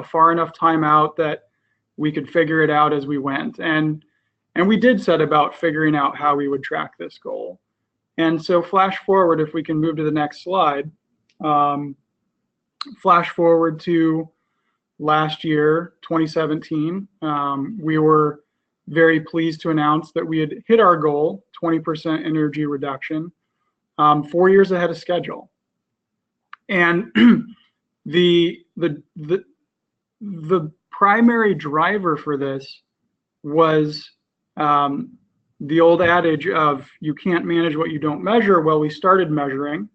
Speaker 4: far enough time out that we could figure it out as we went. And we did set about figuring out how we would track this goal. And so flash forward, if we can move to the next slide, flash forward to last year, 2017, we were very pleased to announce that we had hit our goal, 20% energy reduction, 4 years ahead of schedule. And the primary driver for this was the old adage of you can't manage what you don't measure. Well, we started measuring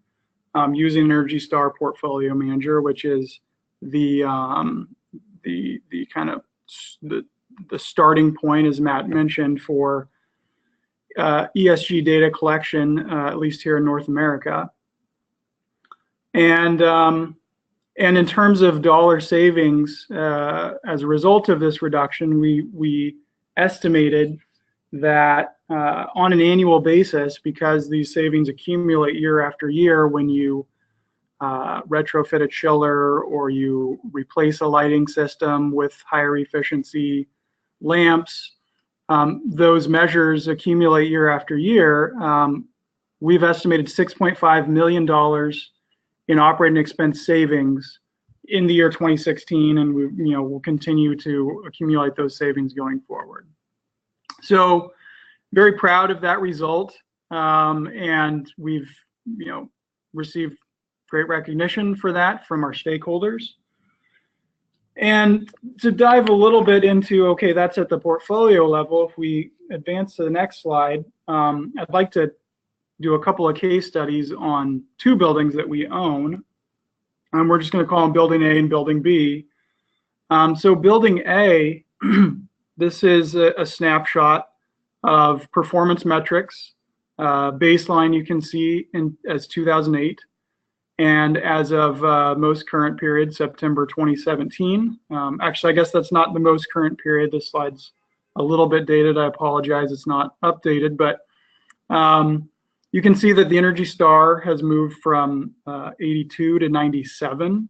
Speaker 4: using Energy Star Portfolio Manager, which is the kind of the starting point, as Matt mentioned, for ESG data collection, at least here in North America. And in terms of dollar savings, as a result of this reduction, we estimated that on an annual basis, because these savings accumulate year after year when you retrofit a chiller or you replace a lighting system with higher efficiency lamps, those measures accumulate year after year. We've estimated $6.5 million in operating expense savings in the year 2016, and we'll continue to accumulate those savings going forward. So very proud of that result, and we've received great recognition for that from our stakeholders. And to dive a little bit into, okay, that's at the portfolio level. If we advance to the next slide, I'd like to do a couple of case studies on two buildings that we own. We're just going to call them Building A and Building B. So Building A, this is a snapshot of performance metrics. Baseline you can see as 2008. And as of most current period, September 2017. Actually, I guess that's not the most current period. This slide's a little bit dated. I apologize, it's not updated, but you can see that the Energy Star has moved from 82 to 97.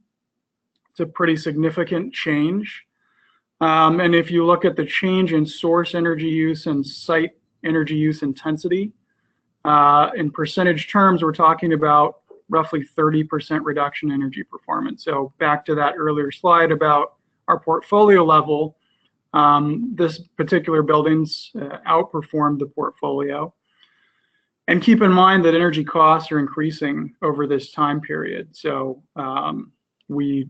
Speaker 4: It's a pretty significant change. And if you look at the change in source energy use and site energy use intensity, in percentage terms, we're talking about roughly 30% reduction in energy performance. So back to that earlier slide about our portfolio level, this particular building's outperformed the portfolio. And keep in mind that energy costs are increasing over this time period. So we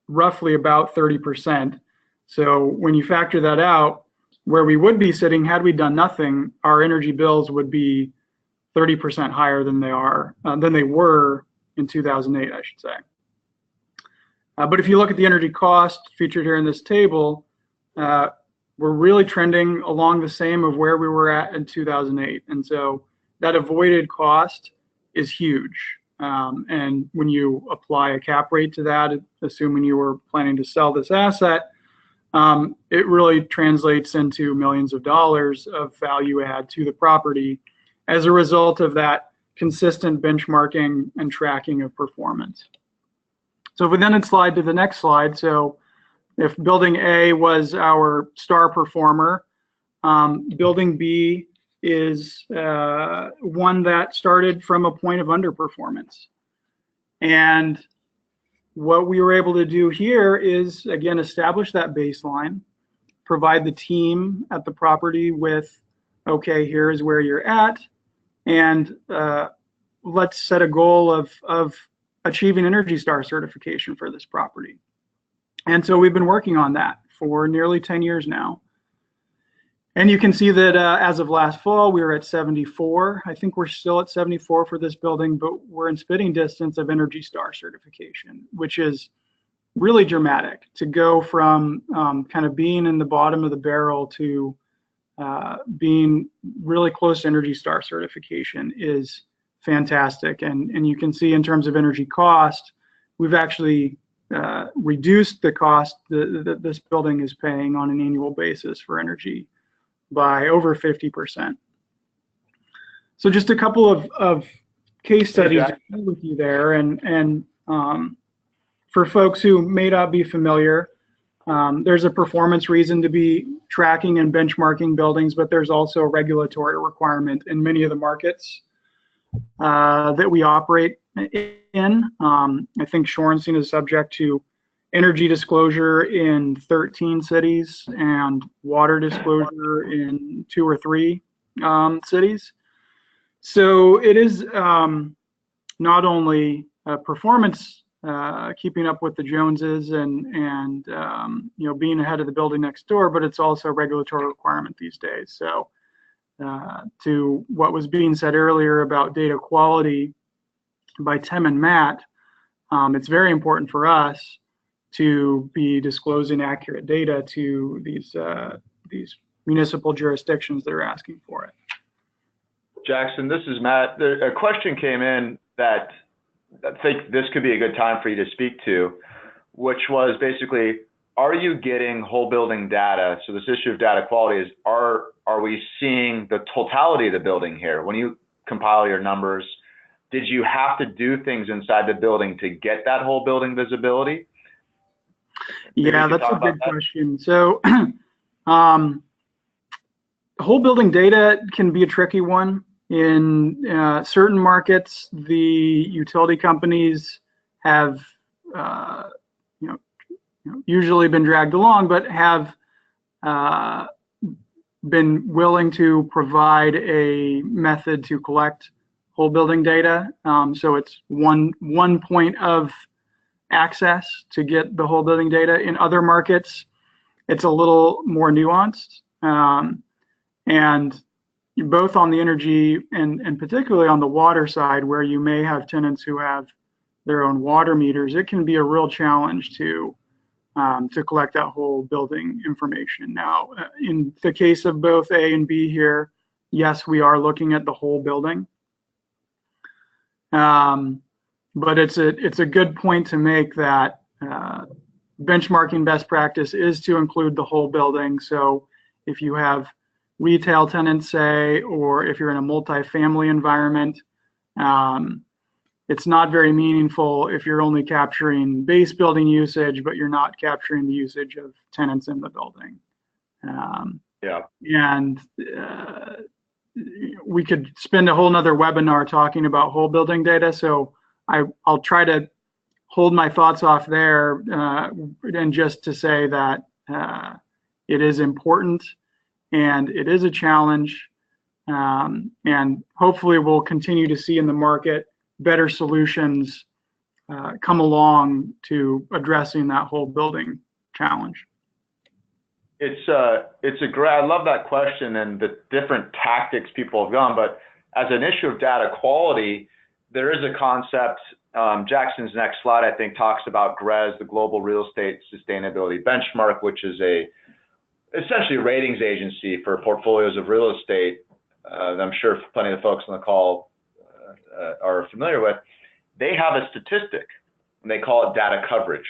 Speaker 4: roughly about 30%. So when you factor that out, where we would be sitting had we done nothing, our energy bills would be 30% higher than they were in 2008, I should say. But if you look at the energy cost featured here in this table, we're really trending along the same of where we were at in 2008. And so that avoided cost is huge. And when you apply a cap rate to that, assuming you were planning to sell this asset, it really translates into millions of dollars of value add to the property as a result of that consistent benchmarking and tracking of performance. So if we then slide to the next slide, so if Building A was our star performer, Building B is one that started from a point of underperformance. And what we were able to do here is, again, establish that baseline, provide the team at the property with, okay, here's where you're at, and let's set a goal of achieving Energy Star certification for this property. And so we've been working on that for nearly 10 years now. And you can see that as of last fall, we were at 74. I think we're still at 74 for this building, but we're in spitting distance of Energy Star certification, which is really dramatic. To go from kind of being in the bottom of the barrel to being really close to Energy Star certification is fantastic. And you can see in terms of energy cost, we've actually reduced the cost that this building is paying on an annual basis for energy by over 50%. So just a couple of case studies with you there, and for folks who may not be familiar, there's a performance reason to be tracking and benchmarking buildings, but there's also a regulatory requirement in many of the markets that we operate in. I think Shorenstein is subject to energy disclosure in 13 cities and water disclosure in 2 or 3 cities. So it is not only performance, keeping up with the Joneses and being ahead of the building next door, but it's also a regulatory requirement these days. So to what was being said earlier about data quality by Tim and Matt, it's very important for us to be disclosing accurate data to these municipal jurisdictions that are asking for it.
Speaker 2: Jackson, this is Matt. A question came in that I think this could be a good time for you to speak to, which was basically, are you getting whole building data? So this issue of data quality is, are we seeing the totality of the building here? When you compile your numbers, did you have to do things inside the building to get that whole building visibility?
Speaker 4: Yeah, that's a good question. So whole building data can be a tricky one. In certain markets, the utility companies have usually been dragged along, but have been willing to provide a method to collect whole building data. So it's one point of access to get the whole building data. In other markets, it's a little more nuanced. And both on the energy and particularly on the water side, where you may have tenants who have their own water meters, it can be a real challenge to collect that whole building information. Now, in the case of both A and B here, yes, we are looking at the whole building. But it's a good point to make that benchmarking best practice is to include the whole building. So if you have retail tenants, say, or if you're in a multifamily environment, it's not very meaningful if you're only capturing base building usage, but you're not capturing the usage of tenants in the building. And we could spend a whole nother webinar talking about whole building data. So I'll try to hold my thoughts off there and just to say that it is important and it is a challenge. And hopefully we'll continue to see in the market better solutions come along to addressing that whole building challenge.
Speaker 2: It's a great, I love that question and the different tactics people have gone, but as an issue of data quality, there is a concept, Jackson's next slide, I think, talks about GRES, the Global Real Estate Sustainability Benchmark, which is essentially a ratings agency for portfolios of real estate. I'm sure plenty of folks on the call are familiar with. They have a statistic, and they call it data coverage.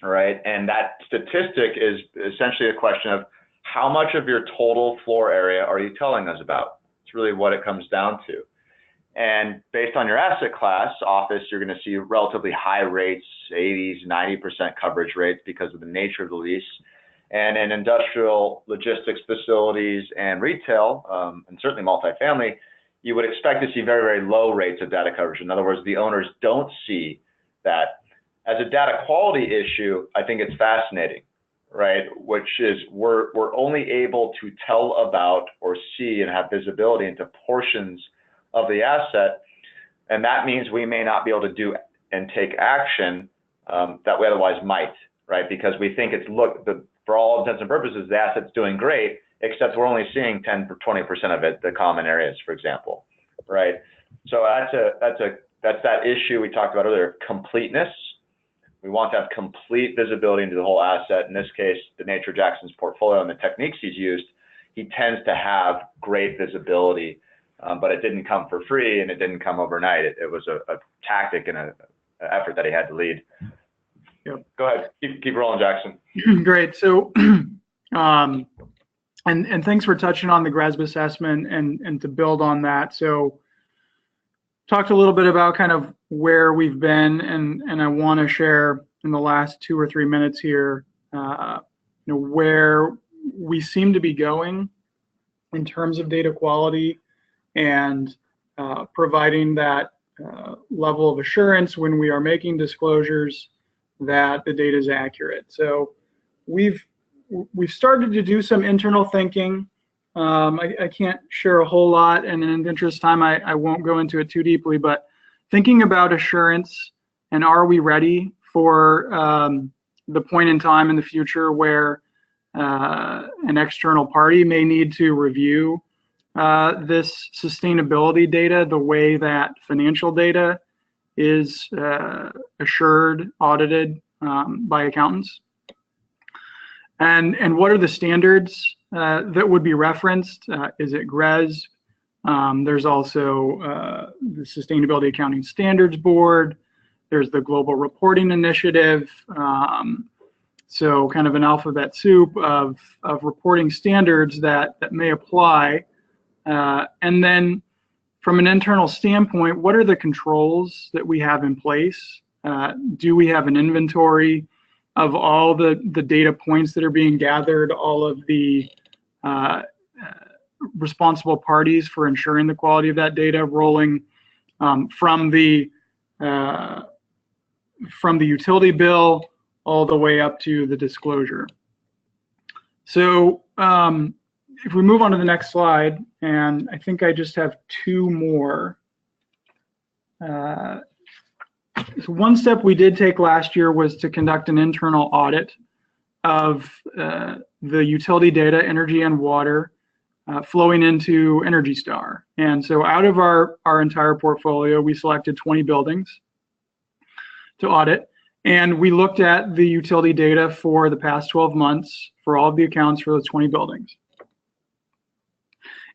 Speaker 2: All right, and that statistic is essentially a question of how much of your total floor area are you telling us about? It's really what it comes down to. And based on your asset class, office, you're going to see relatively high rates, 80s, 90% coverage rates because of the nature of the lease. And in industrial, logistics facilities, and retail, and certainly multifamily, you would expect to see very, very low rates of data coverage. In other words, the owners don't see that. As a data quality issue, I think it's fascinating, right? Which is we're only able to tell about or see and have visibility into portions of the asset, and that means we may not be able to do and take action that we otherwise might, right? Because we think for all intents and purposes, the asset's doing great, except we're only seeing 10 or 20% of it, the common areas, for example, right? So that's that issue we talked about earlier, completeness. We want to have complete visibility into the whole asset. In this case, the nature of Jackson's portfolio and the techniques he's used, he tends to have great visibility, but it didn't come for free and it didn't come overnight. It was a tactic and an effort that he had to lead. Yep. Go ahead, keep rolling, Jackson.
Speaker 4: Great. So, and thanks for touching on the GRESB assessment and to build on that. So, talked a little bit about kind of where we've been, and I want to share in the last 2 or 3 minutes here, where we seem to be going in terms of data quality and providing that level of assurance when we are making disclosures that the data is accurate. So we've started to do some internal thinking. I can't share a whole lot, and in the interest of time, I won't go into it too deeply, but thinking about assurance and are we ready for the point in time in the future where an external party may need to review this sustainability data the way that financial data is assured, audited by accountants. And what are the standards that would be referenced? Is it GRES? There's also the Sustainability Accounting Standards Board. There's the Global Reporting Initiative. So kind of an alphabet soup of reporting standards that may apply. And then from an internal standpoint, what are the controls that we have in place? Do we have an inventory of all the data points that are being gathered, all of the responsible parties for ensuring the quality of that data, rolling from the utility bill all the way up to the disclosure. So if we move on to the next slide, and I think I just have two more. So one step we did take last year was to conduct an internal audit of the utility data, energy and water, flowing into Energy Star. And so out of our entire portfolio, we selected 20 buildings to audit. And we looked at the utility data for the past 12 months for all of the accounts for those 20 buildings.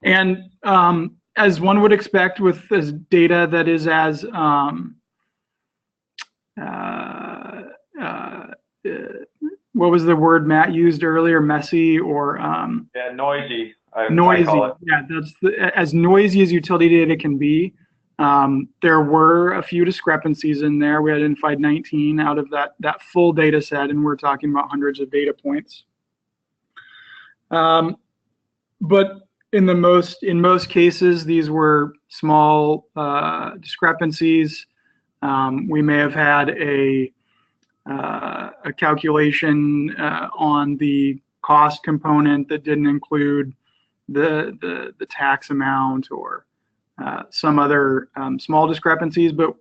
Speaker 4: And as one would expect with this data that is as what was the word Matt used earlier? Messy or
Speaker 2: yeah, noisy.
Speaker 4: Noisy. Yeah, that's as noisy as utility data can be. There were a few discrepancies in there. We identified 19 out of that full data set, and we're talking about hundreds of data points. But in most cases, these were small discrepancies. We may have had a calculation on the cost component that didn't include the tax amount or some other small discrepancies, but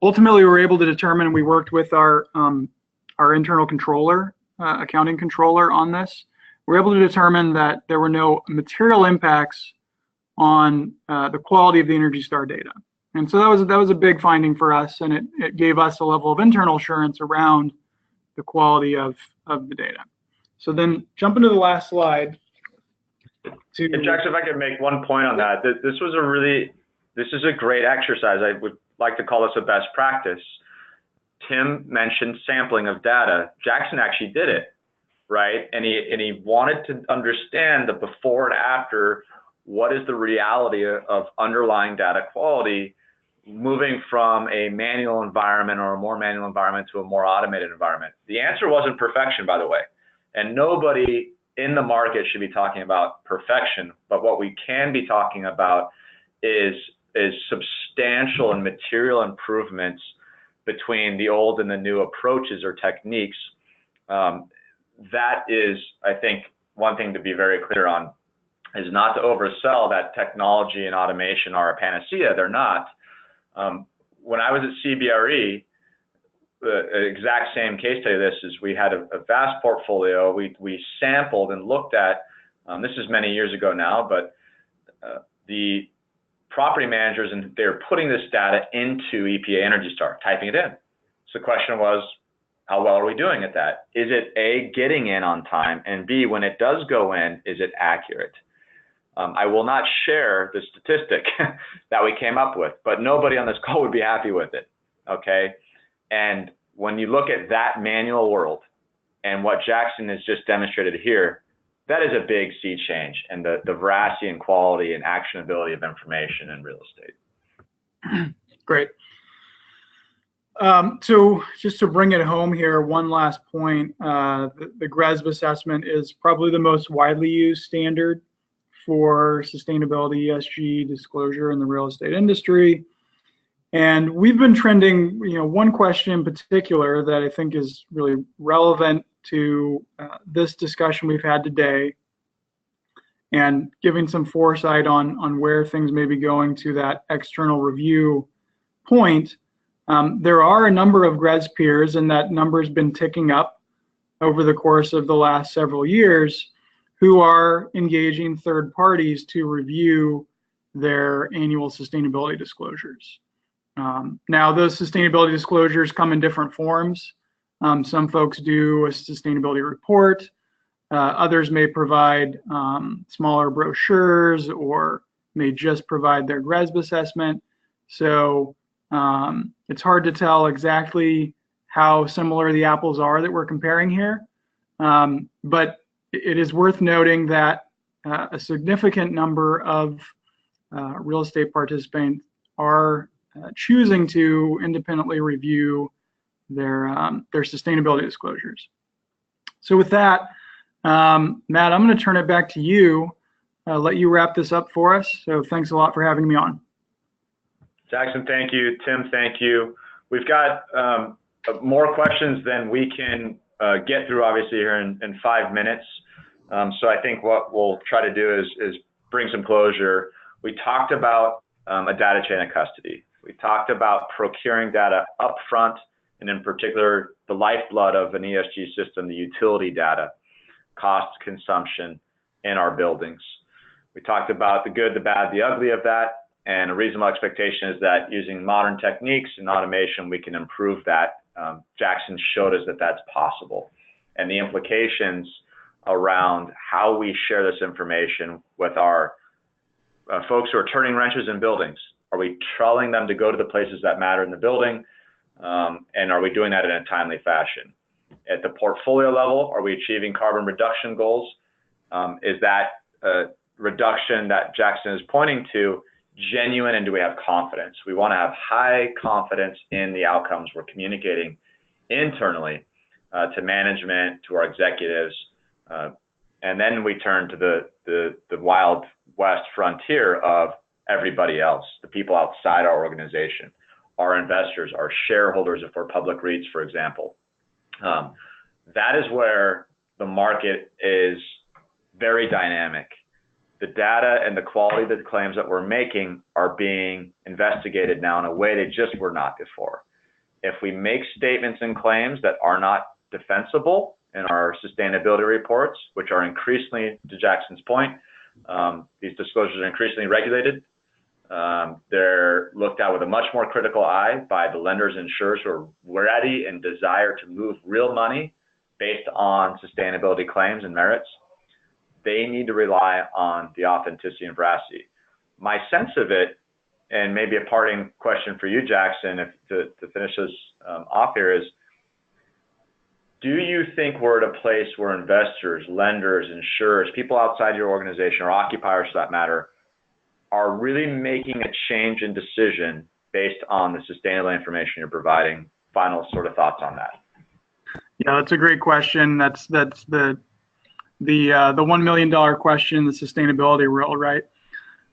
Speaker 4: ultimately we were able to determine, and we worked with our internal controller, accounting controller on this. We were able to determine that there were no material impacts on the quality of the Energy Star data. And so that was a big finding for us, and it gave us a level of internal assurance around the quality of the data. So then jumping to the last slide.
Speaker 2: Hey, Jackson, if I could make one point on that, this is a great exercise. I would like to call this a best practice. Tim mentioned sampling of data. Jackson actually did it, right? And he wanted to understand the before and after. What is the reality of underlying data quality moving from a manual environment or a more manual environment to a more automated environment? The answer wasn't perfection, by the way. And nobody in the market should be talking about perfection, but what we can be talking about is substantial and material improvements between the old and the new approaches or techniques. That is, I think, one thing to be very clear on, is not to oversell that technology and automation are a panacea. They're not. When I was at CBRE, the exact same case study of this is we had a vast portfolio. We sampled and looked at, this is many years ago now, but the property managers, and they're putting this data into EPA Energy Star, typing it in. So the question was, how well are we doing at that? Is it A, getting in on time, and B, when it does go in, is it accurate? I will not share the statistic that we came up with, but nobody on this call would be happy with it, okay? And when you look at that manual world and what Jackson has just demonstrated here, that is a big sea change in the veracity and quality and actionability of information in real estate.
Speaker 4: Great. So just to bring it home here, one last point, the GRESB assessment is probably the most widely used standard for sustainability, ESG disclosure in the real estate industry. And we've been trending, one question in particular that I think is really relevant to this discussion we've had today, and giving some foresight on where things may be going to that external review point. There are a number of GRESB peers, and that number has been ticking up over the course of the last several years, who are engaging third parties to review their annual sustainability disclosures. Now, those sustainability disclosures come in different forms. Some folks do a sustainability report. Others may provide smaller brochures or may just provide their GRESB assessment. So it's hard to tell exactly how similar the apples are that we're comparing here. But it is worth noting that a significant number of real estate participants are choosing to independently review their sustainability disclosures. So with that, Matt, I'm going to turn it back to you, let you wrap this up for us. So thanks a lot for having me on.
Speaker 2: Jackson, thank you. Tim, thank you. We've got more questions than we can get through, obviously, here in 5 minutes. So I think what we'll try to do is bring some closure. We talked about a data chain of custody. We talked about procuring data upfront, and in particular, the lifeblood of an ESG system, the utility data, cost, consumption in our buildings. We talked about the good, the bad, the ugly of that, and a reasonable expectation is that using modern techniques and automation, we can improve that. Jackson showed us that that's possible. And the implications around how we share this information with our folks who are turning wrenches in buildings. Are we telling them to go to the places that matter in the building? And are we doing that in a timely fashion? At the portfolio level, are we achieving carbon reduction goals? Is that reduction that Jackson is pointing to genuine, and do we have confidence? We want to have high confidence in the outcomes we're communicating internally to management, to our executives, and then we turn to the wild west frontier of everybody else, the people outside our organization, our investors, our shareholders, if we're public REITs, for example. That is where the market is very dynamic. The data and the quality of the claims that we're making are being investigated now in a way they just were not before. If we make statements and claims that are not defensible in our sustainability reports, which are increasingly, to Jackson's point, these disclosures are increasingly regulated. They're looked at with a much more critical eye by the lenders and insurers who are ready and desire to move real money based on sustainability claims and merits. They need to rely on the authenticity and veracity. My sense of it, and maybe a parting question for you, Jackson, to finish this off here is, do you think we're at a place where investors, lenders, insurers, people outside your organization, or occupiers for that matter, are really making a change in decision based on the sustainable information you're providing? Final sort of thoughts on that.
Speaker 4: Yeah, that's a great question. That's the $1 million question, the sustainability world, right?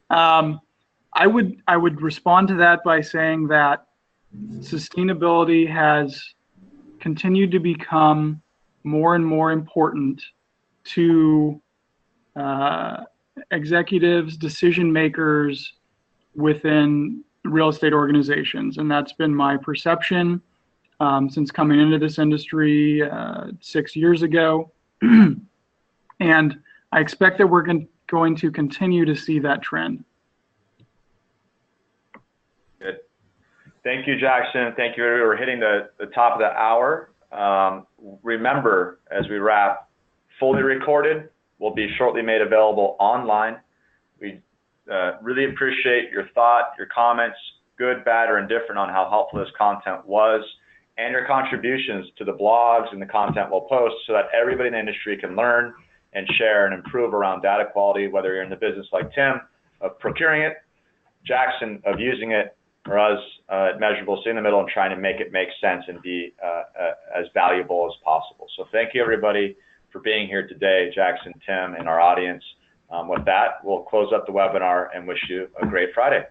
Speaker 4: I would respond to that by saying that sustainability has continued to become more and more important to executives, decision makers within real estate organizations, and that's been my perception since coming into this industry 6 years ago. And I expect that we're going to continue to see that trend.
Speaker 2: Good. Thank you, Jackson. Thank you. We're hitting the top of the hour. Remember, as we wrap, fully recorded will be shortly made available online. We really appreciate your thought, your comments, good, bad, or indifferent, on how helpful this content was, and your contributions to the blogs and the content we'll post, so that everybody in the industry can learn and share and improve around data quality, whether you're in the business like Tim of procuring it, Jackson of using it, or us at Measurabl, sitting in the middle and trying to make it make sense and be as valuable as possible. So thank you, everybody, for being here today, Jackson, Tim, and our audience. With that, we'll close up the webinar and wish you a great Friday.